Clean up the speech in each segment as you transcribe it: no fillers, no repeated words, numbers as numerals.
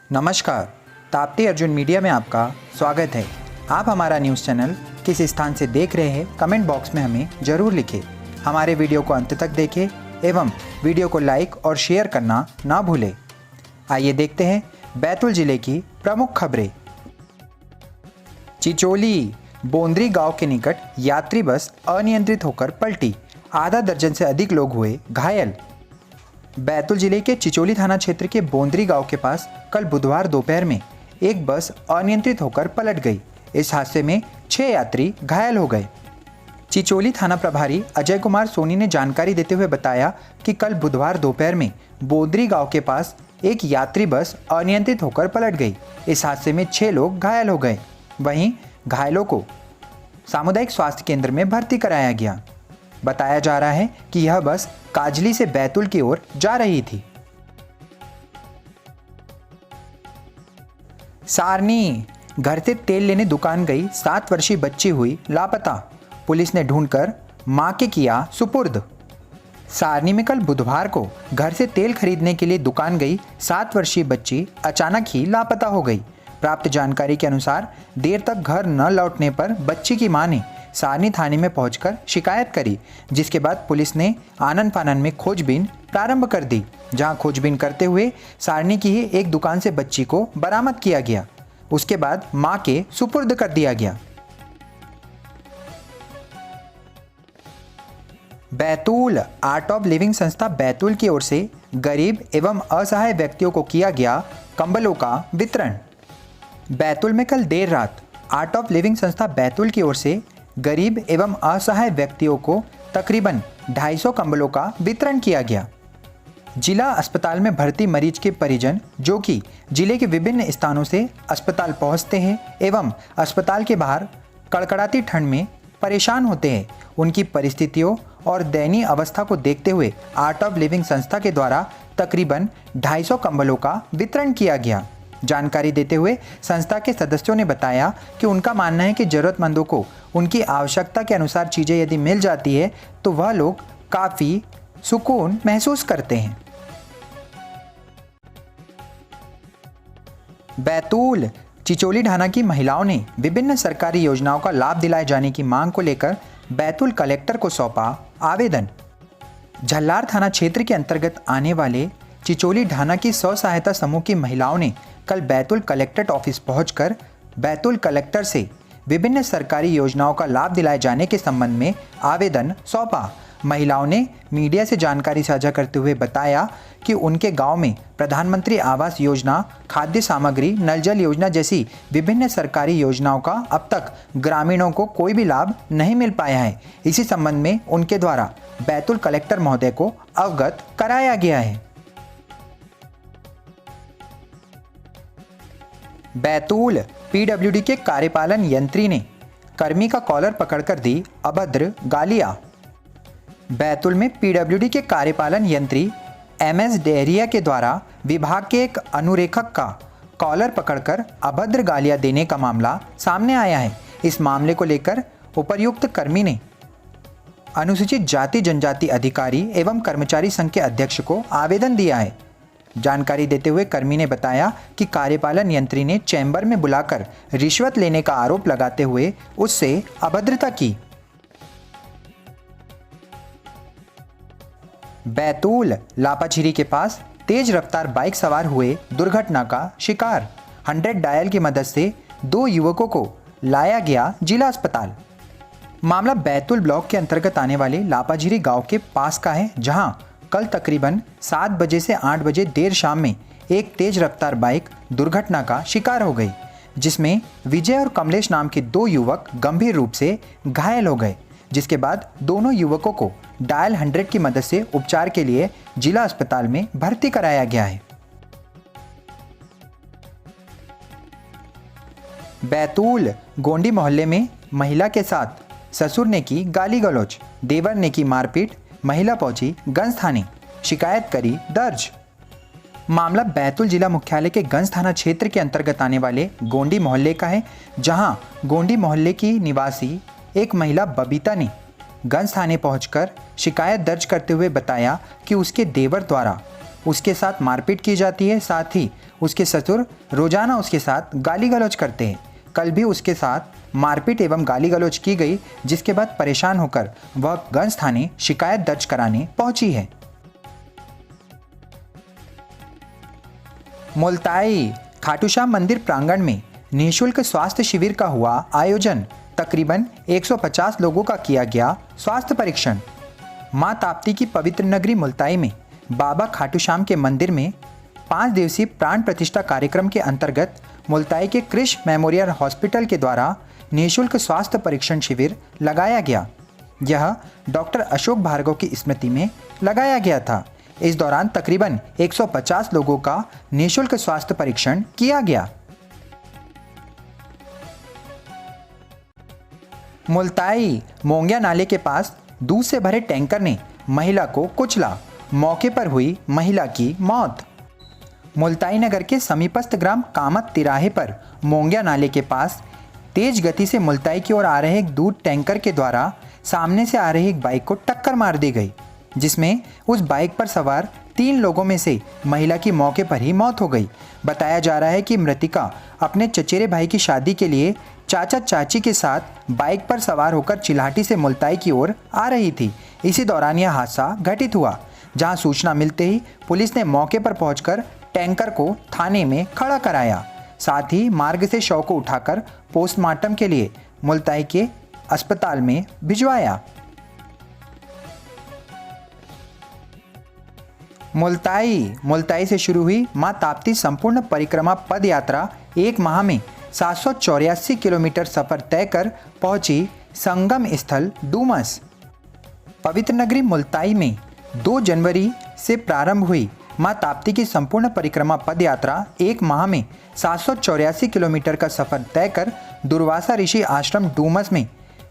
नमस्कार, ताप्ती अर्जुन मीडिया में आपका स्वागत है। आप हमारा न्यूज़ चैनल किस स्थान से देख रहे हैं कमेंट बॉक्स में हमें ज़रूर लिखें। हमारे वीडियो को अंत तक देखें एवं वीडियो को लाइक और शेयर करना ना भूलें। आइए देखते हैं बैतूल जिले की प्रमुख खबरें। चिचोली बोंदरी गांव के निकट यात्री बस अनियंत्रित होकर पलटी, आधा दर्जन से अधिक लोग हुए घायल। बैतूल जिले के चिचोली थाना क्षेत्र के बोंदरी गांव के पास कल बुधवार दोपहर में एक बस अनियंत्रित होकर पलट गई। इस हादसे में 6 यात्री घायल हो गए। चिचोली थाना प्रभारी अजय कुमार सोनी ने जानकारी देते हुए बताया कि कल बुधवार दोपहर में बोंदरी गांव के पास एक यात्री बस अनियंत्रित होकर पलट गई। इस हादसे में 6 लोग घायल हो गए। वहीं घायलों को सामुदायिक स्वास्थ्य केंद्र में भर्ती कराया गया। बताया जा रहा है कि यह बस काजली से बैतूल की ओर जा रही थी। सारनी, घर से तेल लेने दुकान गई 7 वर्षीय बच्ची हुई लापता, पुलिस ने ढूंढकर मां के किया सुपुर्द। सारनी में कल बुधवार को घर से तेल खरीदने के लिए दुकान गई 7 वर्षीय बच्ची अचानक ही लापता हो गई। प्राप्त जानकारी के अनुसार देर तक घर न लौटने पर बच्ची की मां ने सारनी थाने में पहुंचकर शिकायत करी, जिसके बाद पुलिस ने आनन फानन में खोजबीन प्रारंभ कर दी। जहां खोजबीन करते हुए सारनी की ही एक दुकान से बच्ची को बरामद किया गया। उसके बाद मां के सुपुर्द कर दिया गया। बैतूल आर्ट ऑफ लिविंग संस्था बैतूल की ओर से गरीब एवं असहाय व्यक्तियों को किया गया कंबलों का वितरण। बैतूल में कल देर रात आर्ट ऑफ लिविंग संस्था बैतूल की ओर से गरीब एवं असहाय व्यक्तियों को तकरीबन 250 कंबलों का वितरण किया गया। जिला अस्पताल में भर्ती मरीज के परिजन जो कि जिले के विभिन्न स्थानों से अस्पताल पहुंचते हैं एवं अस्पताल के बाहर कड़कड़ाती ठंड में परेशान होते हैं, उनकी परिस्थितियों और दयनीय अवस्था को देखते हुए आर्ट ऑफ लिविंग संस्था के द्वारा तकरीबन 250 कंबलों का वितरण किया गया। जानकारी देते हुए संस्था के सदस्यों ने बताया कि उनका मानना है कि जरूरतमंदों को उनकी आवश्यकता के अनुसार चीज़ें यदि मिल जाती है तो वह लोग काफ़ी सुकून महसूस करते हैं। बैतूल चिचोली ढाना की महिलाओं ने विभिन्न सरकारी योजनाओं का लाभ दिलाए जाने की मांग को लेकर बैतूल कलेक्टर को सौंपा आवेदन। झल्लार थाना क्षेत्र के अंतर्गत आने वाले चिचोली ढाना की स्व सहायता समूह की महिलाओं ने कल बैतूल कलेक्ट्रेट ऑफिस पहुंचकर बैतूल कलेक्टर से विभिन्न सरकारी योजनाओं का लाभ दिलाए जाने के संबंध में आवेदन सौंपा। महिलाओं ने मीडिया से जानकारी साझा करते हुए बताया कि उनके गांव में प्रधानमंत्री आवास योजना, खाद्य सामग्री, नल जल योजना जैसी विभिन्न सरकारी योजनाओं का अब तक ग्रामीणों को कोई भी लाभ नहीं मिल पाया है। इसी संबंध में उनके द्वारा बैतूल कलेक्टर महोदय को अवगत कराया गया है। बैतूल पीडब्ल्यूडी के कार्यपालन यंत्री ने कर्मी का कॉलर पकड़कर दी अभद्र गालियां। बैतूल में पीडब्ल्यूडी के कार्यपालन यंत्री एमएस डेहरिया के द्वारा विभाग के एक अनुरेखक का कॉलर पकड़कर अभद्र गालियां देने का मामला सामने आया है। इस मामले को लेकर उपर्युक्त कर्मी ने अनुसूचित जाति जनजाति अधिकारी एवं कर्मचारी संघ के अध्यक्ष को आवेदन दिया है। जानकारी देते हुए कर्मी ने बताया कि कार्यपालन यंत्री ने चैम्बर में बुलाकर रिश्वत लेने का आरोप लगाते हुए उससे अभद्रता की। बैतूल लापाछीरी के पास तेज रफ्तार बाइक सवार हुए दुर्घटना का शिकार। 100 डायल की मदद से 2 युवकों को लाया गया जिला अस्पताल। मामला बैतूल ब्लॉक के अंतर्गत आने वाले लापाझीरी गांव के पास का है, जहां कल तकरीबन 7 बजे से 8 बजे देर शाम में एक तेज रफ्तार बाइक दुर्घटना का शिकार हो गई, जिसमें विजय और कमलेश नाम के 2 युवक गंभीर रूप से घायल हो गए, जिसके बाद दोनों युवकों को डायल 100 की मदद से उपचार के लिए जिला अस्पताल में भर्ती कराया गया है। बैतूल गोंडी मोहल्ले में महिला के साथ ससुर ने की गाली गलौज, देवर ने की मारपीट, महिला पहुंची गंज थाने, शिकायत करी दर्ज। मामला बैतूल जिला मुख्यालय के गंज थाना क्षेत्र के अंतर्गत आने वाले गोंडी मोहल्ले का है, जहां गोंडी मोहल्ले की निवासी एक महिला बबीता ने गंज थाने पहुंचकर शिकायत दर्ज करते हुए बताया कि उसके देवर द्वारा उसके साथ मारपीट की जाती है, साथ ही उसके ससुर रोजाना उसके साथ गाली गलौज करते हैं। कल भी उसके साथ मारपीट एवं गाली गलौज की गई, जिसके बाद परेशान होकर वह गंज थाने शिकायत दर्ज कराने पहुंची है। मुल्ताई खाटू श्याम मंदिर प्रांगण में निःशुल्क स्वास्थ्य शिविर का हुआ आयोजन। तकरीबन 150 लोगों का किया गया स्वास्थ्य परीक्षण। मां ताप्ती की पवित्र नगरी मुल्ताई में बाबा खाटू श्याम के मंदिर में 5 दिवसीय प्राण प्रतिष्ठा कार्यक्रम के अंतर्गत मुल्ताई के क्रिश मेमोरियल हॉस्पिटल के द्वारा निःशुल्क स्वास्थ्य परीक्षण शिविर लगाया गया। यह डॉक्टर अशोक भार्गव की स्मृति में लगाया गया था। इस दौरान तकरीबन 150 लोगों का निःशुल्क स्वास्थ्य परीक्षण किया गया। मुल्ताई मोंगिया नाले के पास दूध से भरे टैंकर ने महिला को कुचला, मौके पर हुई महिला की मौत। मुल्ताई नगर के समीपस्थ ग्राम कामत तिराहे पर मोंगिया नाले के पास तेज गति से मुल्ताई की ओर आ रहे एक दूध टैंकर के द्वारा सामने से आ रही एक बाइक को टक्कर मार दी गई, जिसमें उस बाइक पर सवार 3 लोगों में से महिला की मौके पर ही मौत हो गई। बताया जा रहा है कि मृतिका अपने चचेरे भाई की शादी के लिए चाचा चाची के साथ बाइक पर सवार होकर चिल्हाटी से मुल्ताई की ओर आ रही थी। इसी दौरान यह हादसा घटित हुआ, जहां सूचना मिलते ही पुलिस ने मौके पर पहुंचकर टैंकर को थाने में खड़ा कराया। साथ ही मार्ग से शव को उठाकर पोस्टमार्टम के लिए मुल्ताई के अस्पताल में भिजवाया। मुल्ताई से शुरू हुई मां ताप्ती संपूर्ण परिक्रमा पद यात्रा 1 माह में 784 किलोमीटर सफर तय कर पहुंची संगम स्थल डूमस। पवित्र नगरी मुल्ताई में 2 जनवरी से प्रारंभ हुई मां ताप्ती की संपूर्ण परिक्रमा पद यात्रा 1 माह में 784 किलोमीटर का सफर तय कर दुर्वासा ऋषि आश्रम डूमस में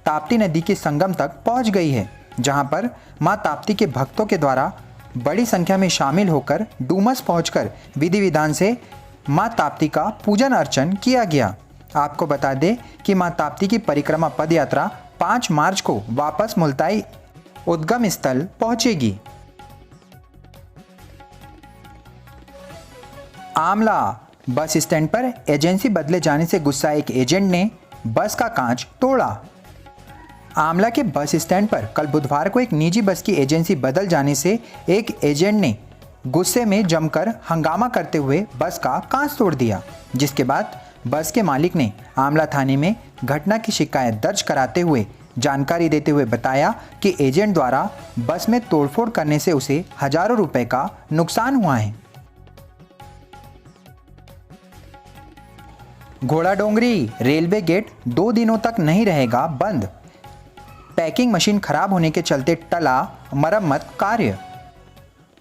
ताप्ती नदी के संगम तक पहुंच गई है, जहां पर मां ताप्ती के भक्तों के द्वारा बड़ी संख्या में शामिल होकर डूमस पहुंचकर विधि विधान से मां ताप्ती का पूजन अर्चन किया गया। आपको बता दें कि मां ताप्ती की परिक्रमा पद यात्रा 5 मार्च को वापस मुल्ताई उद्गम स्थल पहुंचेगी। आमला बस स्टैंड पर एजेंसी बदले जाने से गुस्सा एक एजेंट ने बस का कांच तोड़ा। आमला के बस स्टैंड पर कल बुधवार को एक निजी बस की एजेंसी बदल जाने से एक एजेंट ने गुस्से में जमकर हंगामा करते हुए बस का कांच तोड़ दिया, जिसके बाद बस के मालिक ने आमला थाने में घटना की शिकायत दर्ज कराते हुए जानकारी देते हुए बताया कि एजेंट द्वारा बस में तोड़फोड़ करने से उसे हजारों रुपए का नुकसान हुआ है। घोड़ाडोंगरी रेलवे गेट 2 दिनों तक नहीं रहेगा बंद। पैकिंग मशीन खराब होने के चलते टला मरम्मत कार्य।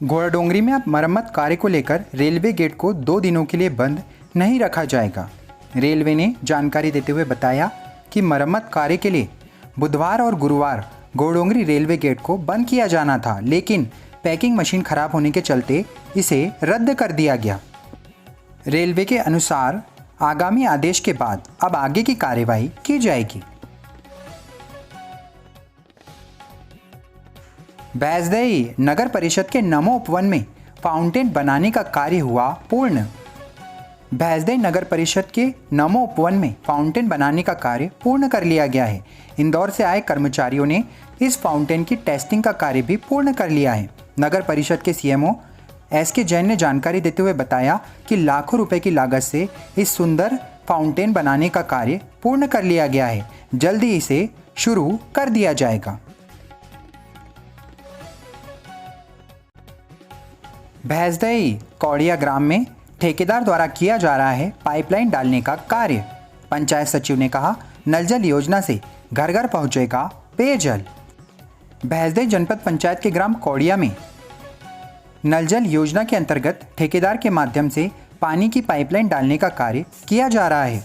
घोड़ाडोंगरी में अब मरम्मत कार्य को लेकर रेलवे गेट को 2 दिनों के लिए बंद नहीं रखा जाएगा। रेलवे ने जानकारी देते हुए बताया कि मरम्मत कार्य के लिए बुधवार और गुरुवार घोड़ाडोंगरी रेलवे गेट को बंद किया जाना था, लेकिन पैकिंग मशीन खराब होने के चलते इसे रद्द कर दिया गया। रेलवे के अनुसार आगामी आदेश के बाद अब आगे की कार्यवाही की जाएगी। बैजदई नगर परिषद के नमो उपवन में फाउंटेन बनाने का कार्य हुआ पूर्ण। बैजदई नगर परिषद के नमो उपवन में फाउंटेन बनाने का कार्य पूर्ण कर लिया गया है। इंदौर से आए कर्मचारियों ने इस फाउंटेन की टेस्टिंग का कार्य भी पूर्ण कर लिया है। नगर परिषद के सीएमओ एसके जैन ने जानकारी देते हुए बताया कि लाखों रुपए की लागत से इस सुंदर फाउंटेन बनाने का कार्य पूर्ण कर लिया गया है। जल्दी इसे शुरू कर दिया जाएगा। भैंसदई कौड़िया ग्राम में ठेकेदार द्वारा किया जा रहा है पाइपलाइन डालने का कार्य। पंचायत सचिव ने कहा, नल जल योजना से घर घर पहुंचेगा पेयजल। भैंसदई जनपद पंचायत के ग्राम कौड़िया में नल जल योजना के अंतर्गत ठेकेदार के माध्यम से पानी की पाइपलाइन डालने का कार्य किया जा रहा है।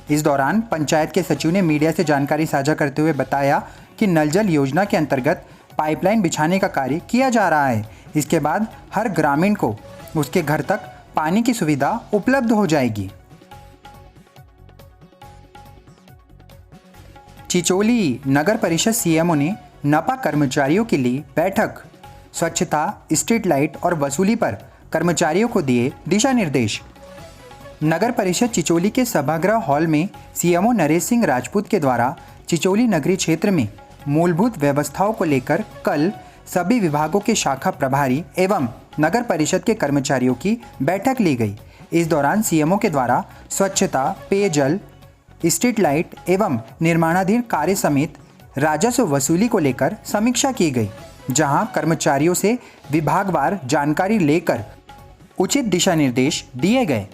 इस दौरान पंचायत के सचिव ने मीडिया से जानकारी साझा करते हुए बताया कि नल जल योजना के अंतर्गत पाइपलाइन बिछाने का कार्य किया जा रहा है। इसके बाद हर ग्रामीण को उसके घर तक पानी की सुविधा उपलब्ध हो जाएगी। चिचोली नगर परिषद सीएमओ ने नपा कर्मचारियों के लिए बैठक। स्वच्छता, स्ट्रीट लाइट और वसूली पर कर्मचारियों को दिए दिशा निर्देश। नगर परिषद चिचोली के सभागृह हॉल में सीएमओ नरेश सिंह राजपूत के द्वारा चिचोली नगरीय क्षेत्र में मूलभूत व्यवस्थाओं को लेकर कल सभी विभागों के शाखा प्रभारी एवं नगर परिषद के कर्मचारियों की बैठक ली गई। इस दौरान सीएमओ के द्वारा स्वच्छता, पेयजल, स्ट्रीट लाइट एवं निर्माणाधीन कार्य समेत राजस्व वसूली को लेकर समीक्षा की गई, जहां कर्मचारियों से विभागवार जानकारी लेकर उचित दिशा निर्देश दिए गए।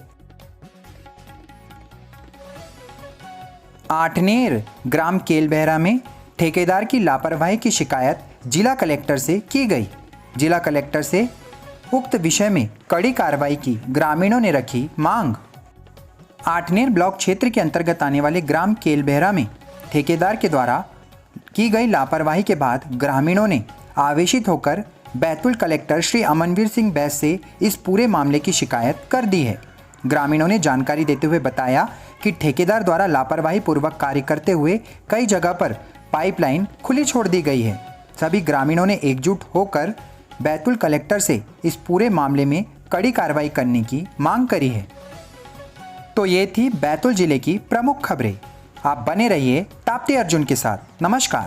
आठनेर ग्राम केलबहरा में ठेकेदार की लापरवाही की शिकायत जिला कलेक्टर से की गई। जिला कलेक्टर से उक्त विषय में कड़ी कार्रवाई की ग्रामीणों ने रखी मांग। आठनेर ब्लॉक क्षेत्र के अंतर्गत आने वाले ग्राम केलबहरा में ठेकेदार के द्वारा की गई लापरवाही के बाद ग्रामीणों ने आवेशित होकर बैतूल कलेक्टर श्री अमनवीर सिंह बैस से इस पूरे मामले की शिकायत कर दी है। ग्रामीणों ने जानकारी देते हुए बताया कि ठेकेदार द्वारा लापरवाही पूर्वक कार्य करते हुए कई जगह पर पाइपलाइन खुली छोड़ दी गई है। सभी ग्रामीणों ने एकजुट होकर बैतूल कलेक्टर से इस पूरे मामले में कड़ी कार्रवाई करने की मांग करी है। तो ये थी बैतूल जिले की प्रमुख खबरें। आप बने रहिए ताप्ती अर्जुन के साथ। नमस्कार।